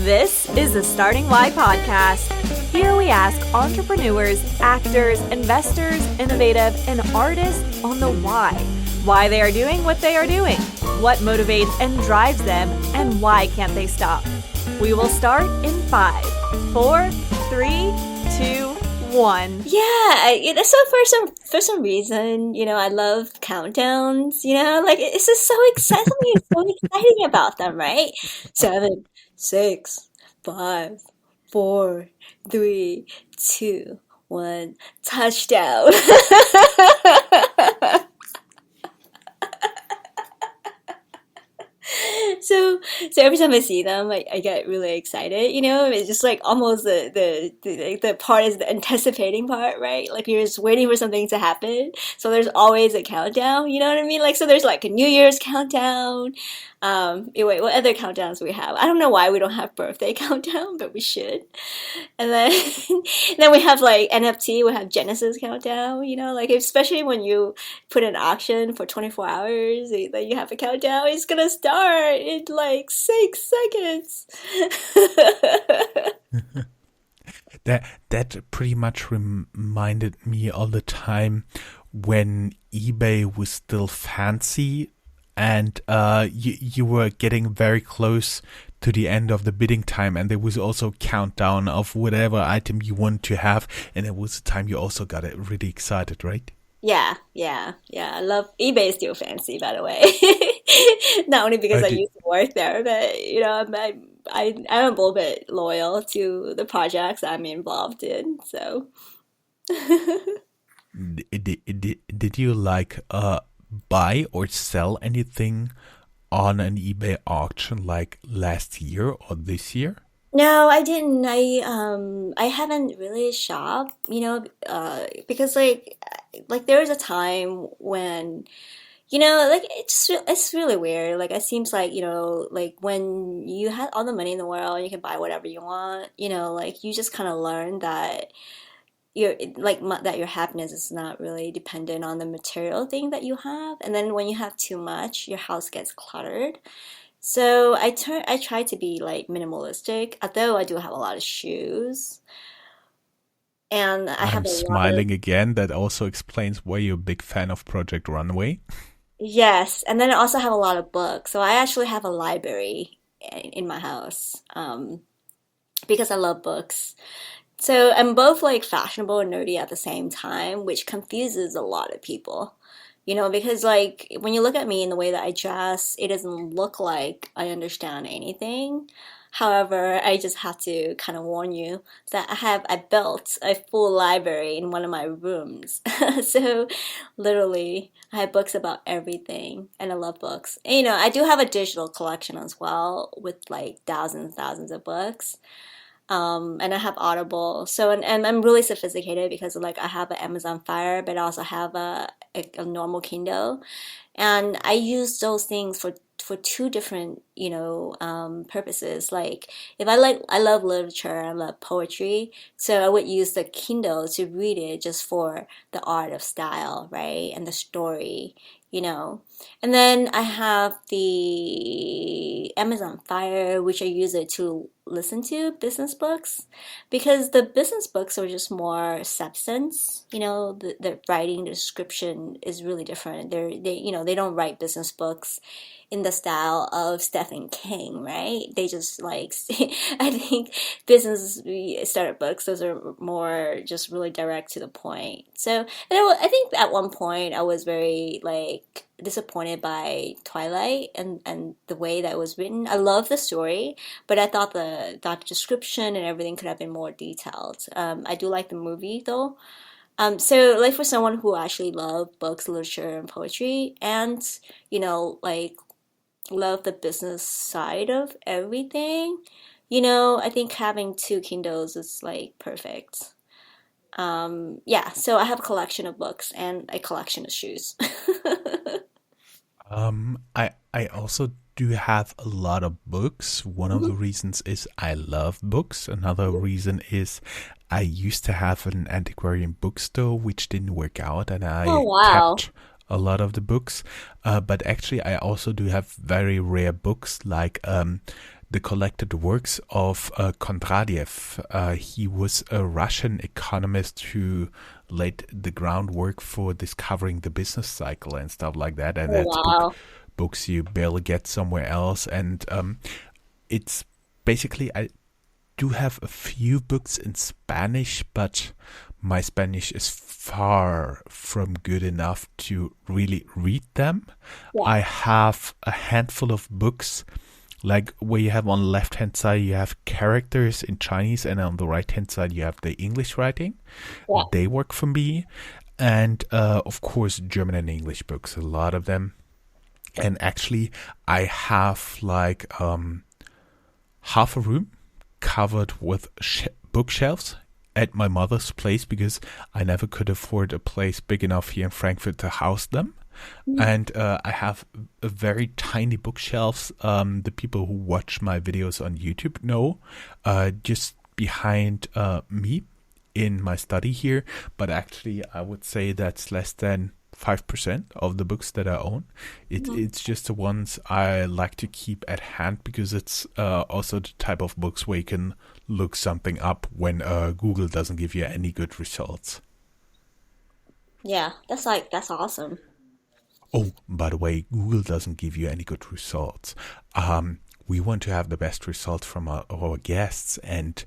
This is the Starting Why podcast. Here we ask entrepreneurs, actors, investors, innovative, and artists on the why they are doing what they are doing, what motivates and drives them, and why can't they stop. We will start in 5, 4, 3, 2, 1. So for some reason, I love countdowns. It's just so exciting. So exciting about them, right? 7, 6, 5, 4, 3, 2, 1, touchdown. So every time I see them, I get really excited. It's just like almost the part is the anticipating part, right? Like you're just waiting for something to happen. So there's always a countdown. You know what I mean? So there's like a New Year's countdown. Wait, what other countdowns do we have? I don't know why we don't have birthday countdown, but we should. And then then we have like NFT. We have Genesis countdown. Especially when you put an auction for 24 hours, then you have a countdown. It's gonna start in like 6 seconds. That pretty much reminded me all the time when eBay was still fancy and you were getting very close to the end of the bidding time, and there was also a countdown of whatever item you want to have, and it was the time you also got it really excited, right? Yeah. I love eBay is still fancy, by the way. Not only because I used to work there, but I'm a little bit loyal to the projects I'm involved in. So, did you buy or sell anything on an eBay auction like last year or this year? No, I didn't. I haven't really shopped, because there was a time when, it's really weird. Like it seems like, when you had all the money in the world, you can buy whatever you want, you just kind of learn that that your happiness is not really dependent on the material thing that you have. And then when you have too much, your house gets cluttered. So I try to be like minimalistic, although I do have a lot of shoes. And I'm smiling again. That also explains why you're a big fan of Project Runway. Yes, and then I also have a lot of books. So I actually have a library in my house, because I love books. So I'm both like fashionable and nerdy at the same time, which confuses a lot of people. Because like when you look at me in the way that I dress, it doesn't look like I understand anything. However, I just have to kind of warn you that I built a full library in one of my rooms. So literally, I have books about everything, and I love books. And, I do have a digital collection as well with like thousands of books. And I have Audible. So, and I'm really sophisticated because like I have an Amazon Fire, but I also have a normal Kindle. And I use those things for two different, purposes. Like if I love literature, I love poetry. So I would use the Kindle to read it just for the art of style, right? And the story. And then I have the Amazon Fire, which I use it to listen to business books, because the business books are just more substance. The writing, the description is really different. They don't write business books in the style of Stephen King, right? They just like, I think business startup books, those are more just really direct to the point. So, and I think at one point I was very like disappointed by Twilight and the way that it was written. I love the story, but I thought the description and everything could have been more detailed. I do like the movie though. So like for someone who actually loved books, literature, and poetry, and love the business side of everything, I think having 2 Kindles is like perfect. So I have a collection of books and a collection of shoes. I also do have a lot of books. One of the reasons is I love books. Another reason is I used to have an antiquarian bookstore which didn't work out, and I kept a lot of the books. But actually, I also do have very rare books like the collected works of Kondratiev. He was a Russian economist who laid the groundwork for discovering the business cycle and stuff like that. And Oh, that's wow. books you barely get somewhere else. And it's basically, I do have a few books in Spanish, but my Spanish is far from good enough to really read them. Yeah. I have a handful of books, like where you have on the left-hand side, you have characters in Chinese, and on the right-hand side, you have the English writing. Yeah. They work for me. And, of course, German and English books, a lot of them. And actually, I have like half a room covered with bookshelves at my mother's place because I never could afford a place big enough here in Frankfurt to house them. And I have a very tiny bookshelves. The people who watch my videos on YouTube know, just behind me in my study here. But actually, I would say that's less than 5% of the books that I own. It's just the ones I like to keep at hand because it's also the type of books where you can look something up when Google doesn't give you any good results. Yeah, that's awesome. Oh, by the way, Google doesn't give you any good results. We want to have the best results from our guests, and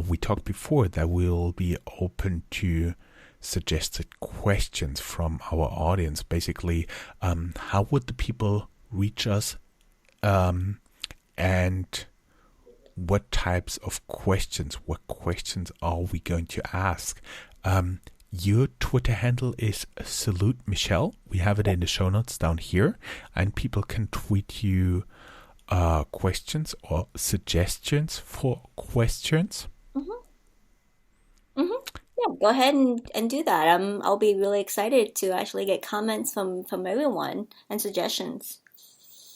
we talked before that we'll be open to suggested questions from our audience. Basically, how would the people reach us, and what types of questions, what questions are we going to ask? Your Twitter handle is Salute Michelle. We have it in the show notes down here, and people can tweet you questions or suggestions for questions. Yeah, go ahead and do that. I'll be really excited to actually get comments from everyone and suggestions.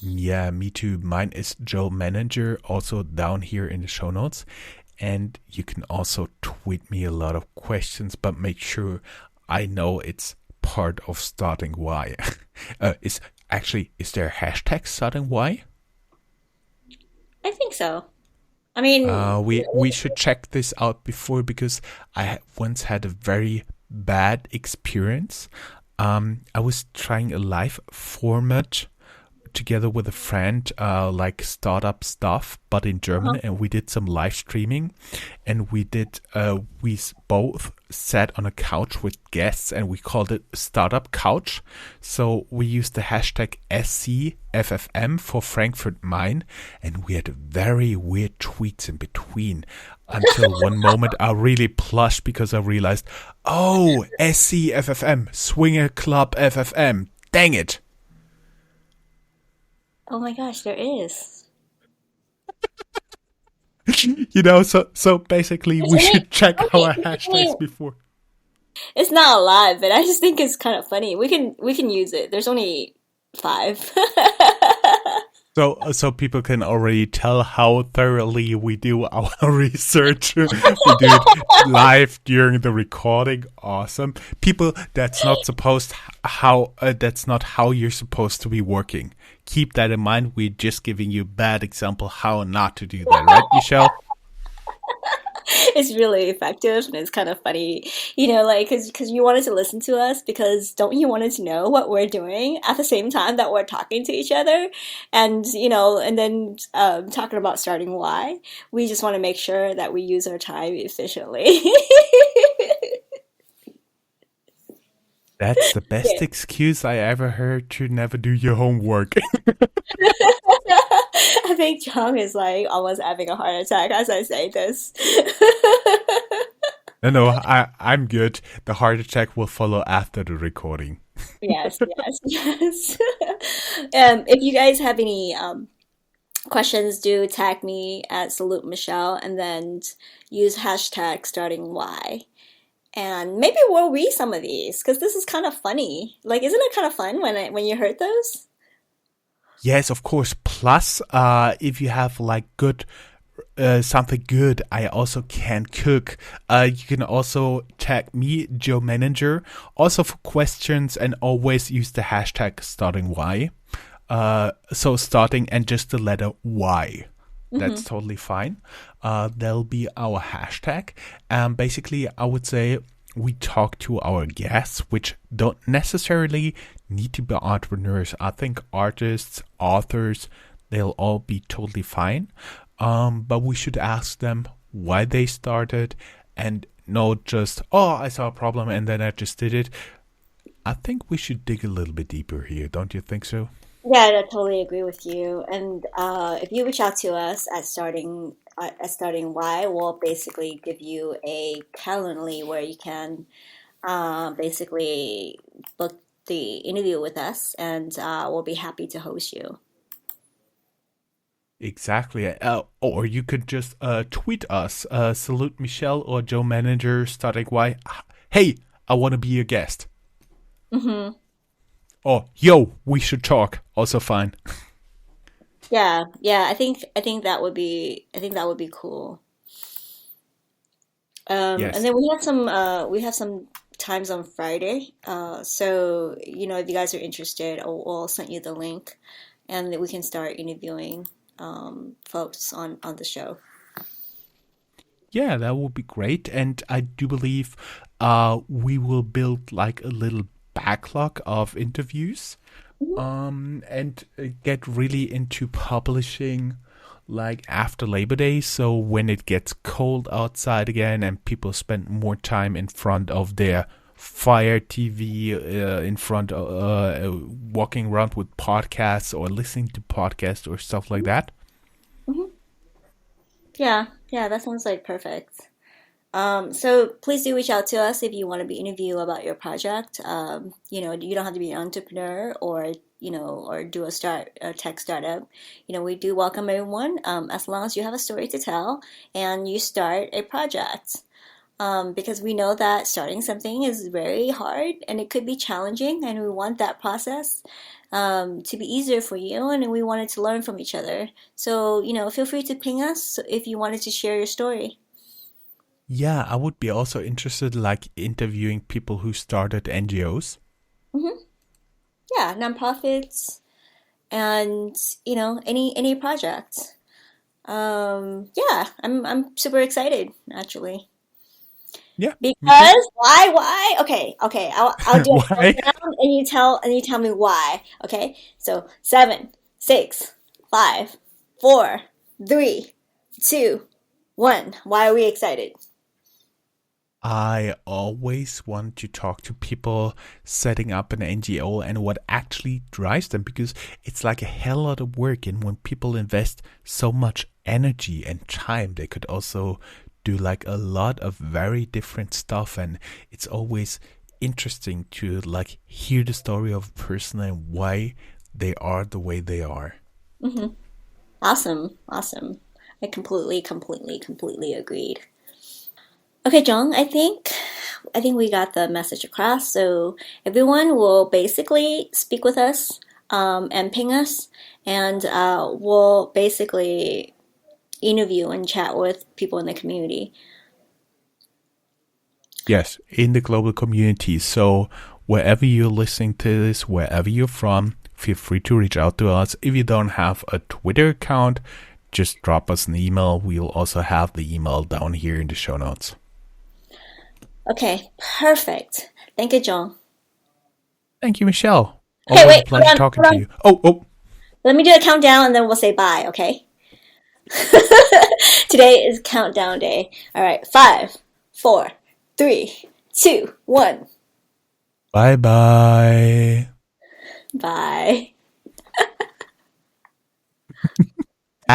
Yeah, me too. Mine is Joe Manager, also down here in the show notes. And you can also tweet me a lot of questions, but make sure I know it's part of Starting Why. Is there a hashtag Starting Why? I think so. I mean, we should check this out before because I once had a very bad experience. I was trying a live format together with a friend, like startup stuff, but in German, and we did some live streaming, and we both sat on a couch with guests, and we called it Startup Couch. So we used the hashtag SCFFM for Frankfurt Main, and we had very weird tweets in between. Until one moment I really blushed because I realized, oh, SCFFM, Swinger Club FFM, dang it. oh my gosh, there is. So basically we should check our hashtags before. It's not a lot, but I just think it's kind of funny. We can use it. There's only 5. So people can already tell how thoroughly we do our research. We do it live during the recording. Awesome. People, that's not how you're supposed to be working. Keep that in mind. We're just giving you a bad example how not to do that, right, Michelle? It's really effective and it's kind of funny, like because you wanted to listen to us because don't you wanted to know what we're doing at the same time that we're talking to each other, and and then talking about Starting Why. We just want to make sure that we use our time efficiently. That's the best excuse I ever heard to never do your homework. I think John is like almost having a heart attack as I say this. No, I'm good. The heart attack will follow after the recording. Yes. If you guys have any questions, do tag me at Salute Michelle and then use hashtag Starting Why. And maybe we'll read some of these because this is kind of funny. Like, isn't it kind of fun when you heard those? Yes, of course. Plus, if you have like something good, I also can cook. You can also tag me, Joe Manager, also for questions, and always use the hashtag Starting Why. So starting and just the letter Y. That's totally fine. There'll be our hashtag. Basically, I would say we talk to our guests, which don't necessarily need to be entrepreneurs. I think artists, authors, they'll all be totally fine. But we should ask them why they started and not just, oh, I saw a problem and then I just did it. I think we should dig a little bit deeper here. Don't you think so? Yeah, I totally agree with you. And if you reach out to us at starting Y, we'll basically give you a Calendly where you can basically book the interview with us, and we'll be happy to host you. Exactly. Or you could just tweet us, salute Michelle or Joe Manager, starting Y. Hey, I want to be your guest. Hmm. Oh, yo, we should talk. Also fine. Yeah, yeah. I think that would be cool. And Yes. then we have some times on Friday. So if you guys are interested, I'll send you the link, and then we can start interviewing folks on the show. Yeah, that would be great. And I do believe we will build like a little backlog of interviews and get really into publishing like after Labor Day. So when it gets cold outside again and people spend more time in front of their Fire TV, in front of walking around with podcasts or listening to podcasts or stuff like that. Hmm. Yeah, yeah, that sounds like perfect. So please do reach out to us if you want to be interviewed about your project. You don't have to be an entrepreneur or do a tech startup. We do welcome everyone, as long as you have a story to tell and you start a project. Because we know that starting something is very hard and it could be challenging, and we want that process to be easier for you, and we wanted to learn from each other. So, feel free to ping us if you wanted to share your story. Yeah, I would be also interested like interviewing people who started NGOs. Hmm. Yeah, nonprofits and any project. Yeah, I'm super excited actually. Yeah, me too. Because why? Okay. I'll do a Why? countdown and you tell me why. Okay, so 7, 6, 5, 4, 3, 2, 1. Why are we excited? I always want to talk to people setting up an NGO and what actually drives them, because it's like a hell lot of work. And when people invest so much energy and time, they could also do like a lot of very different stuff. And it's always interesting to like hear the story of a person and why they are the way they are. Hmm. Awesome, awesome. I completely agreed. Okay, John, I think we got the message across. So everyone will basically speak with us and ping us, and we'll basically interview and chat with people in the community. Yes, in the global community. So wherever you're listening to this, wherever you're from, feel free to reach out to us. If you don't have a Twitter account, just drop us an email. We'll also have the email down here in the show notes. Okay, perfect. Thank you, John. Thank you, Michelle. Okay, Always a wait, hold pleasure on, talking hold to on. you. Oh, Let me do a countdown and then we'll say bye, okay? Today is countdown day. All right, 5, 4, 3, 2, 1. bye bye. Bye.